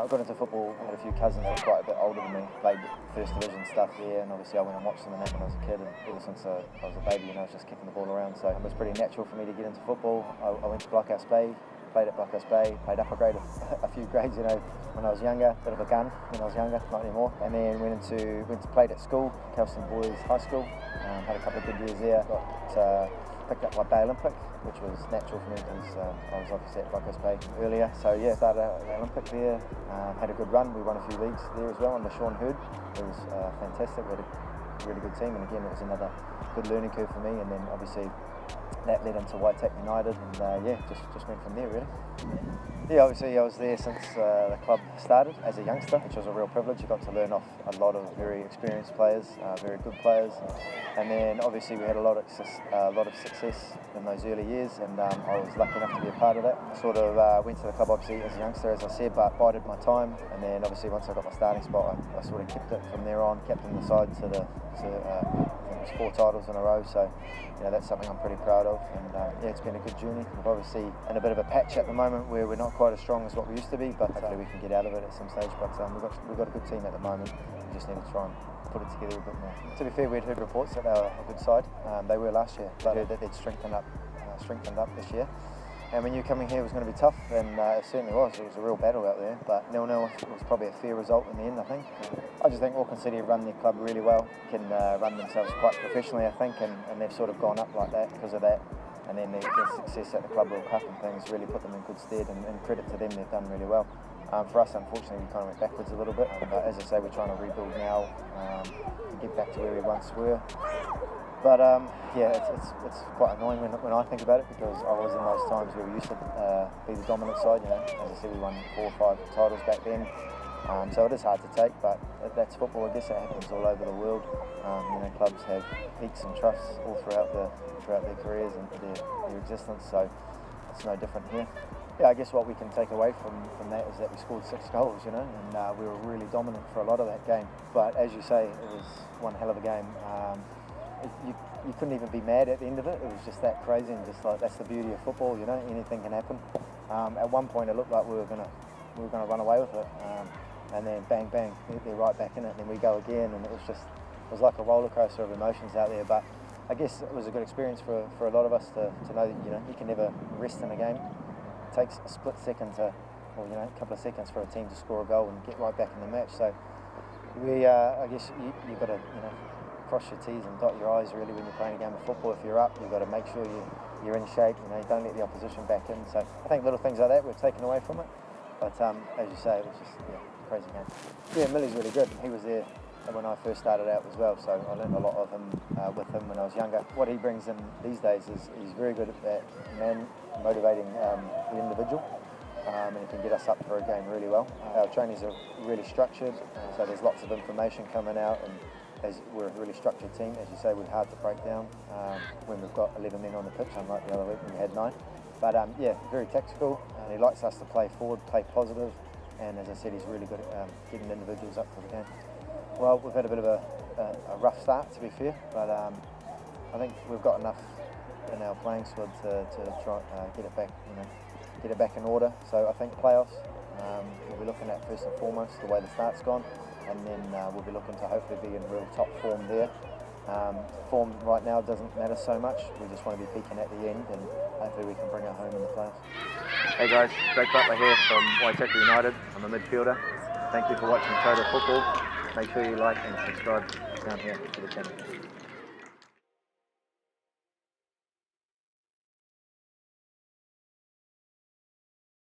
I got into football, I had a few cousins that were quite a bit older than me, played first division stuff here, and obviously I went and watched them and that when I was a kid, and ever since I was a baby, I was just kicking the ball around, so it was pretty natural for me to get into football. I went to Blockhouse Bay, played at Blockhouse Bay, played upper grade a few grades, when I was younger, bit of a gun when I was younger, not anymore, and then went to played at school, Kelston Boys High School, had a couple of good years there, got picked up by Bay Olympic, which was natural for me because I was obviously at Blockhouse Bay earlier. So yeah, started out at the Olympic there, had a good run. We won a few leagues there as well under Sean Hurd. It was fantastic. We had a really good team, and again it was another good learning curve for me. And then obviously that led into Waitakere United, and just went from there really. Yeah, obviously I was there since the club started as a youngster, which was a real privilege. You got to learn off a lot of very experienced players, very good players, and then obviously we had a lot of success in those early years, and I was lucky enough to be a part of that. I sort of went to the club obviously as a youngster, as I said, but bided my time, and then obviously once I got my starting spot, I sort of kept it from there on, captained the side to I think it was 4 titles in a row, so that's something I'm pretty proud of, and it's been a good journey. We're obviously in a bit of a patch at the moment where we're not quite as strong as what we used to be, but hopefully we can get out of it at some stage. But we've got a good team at the moment. We just need to try and put it together a bit more. To be fair, we'd heard reports that they were a good side. They were last year, but heard that they'd strengthened up this year. And we knew coming here was going to be tough, and it certainly was. It was a real battle out there, but 0-0 was probably a fair result in the end, I think. I just think Auckland City have run their club really well, can run themselves quite professionally, I think, and they've sort of gone up like that because of that. And then their success at the Club World Cup and things really put them in good stead, and credit to them, they've done really well. For us, unfortunately, we kind of went backwards a little bit, but as I say, we're trying to rebuild now and get back to where we once were. But it's quite annoying when I think about it, because I was in those times where we used to be the dominant side. As I said, we won 4 or 5 titles back then. So it is hard to take, but that's football. I guess it happens all over the world. Clubs have peaks and troughs all throughout their careers and their existence. So it's no different here. Yeah, I guess what we can take away from that is that we scored 6 goals, and we were really dominant for a lot of that game. But as you say, it was one hell of a game. You couldn't even be mad at the end of it. It was just that crazy, and just like that's the beauty of football. Anything can happen. At one point, it looked like we were gonna run away with it, and then bang bang, they're right back in it. And then we go again, and it was like a roller coaster of emotions out there. But I guess it was a good experience for a lot of us to know that you can never rest in a game. It takes a split second a couple of seconds for a team to score a goal and get right back in the match. So I guess you've got to cross your T's and dot your I's really when you're playing a game of football. If you're up, you've got to make sure you're in shape. You don't let the opposition back in. So I think little things like that were taken away from it. But as you say, it was just a crazy game. Yeah, Millie's really good. He was there when I first started out as well, so I learned a lot of him with him when I was younger. What he brings in these days is he's very good at that motivating the individual, and he can get us up for a game really well. Our trainings are really structured, so there's lots of information coming out, and as we're a really structured team, as you say, we're hard to break down when we've got 11 men on the pitch, unlike the other week when we had 9. But very tactical, and he likes us to play forward, play positive, and as I said, he's really good at getting individuals up for the game. Well, we've had a bit of a rough start, to be fair, but I think we've got enough in our playing squad to try get it back in order. So I think playoffs, we'll be looking at first and foremost the way the start's gone, and then we'll be looking to hopefully be in real top form there. Form right now doesn't matter so much. We just want to be peaking at the end, and hopefully we can bring it home in the playoffs. Hey guys, Jake Butler here from Waitakere United. I'm a midfielder. Thank you for watching TotalFootball. Make sure you like and subscribe down here to the channel.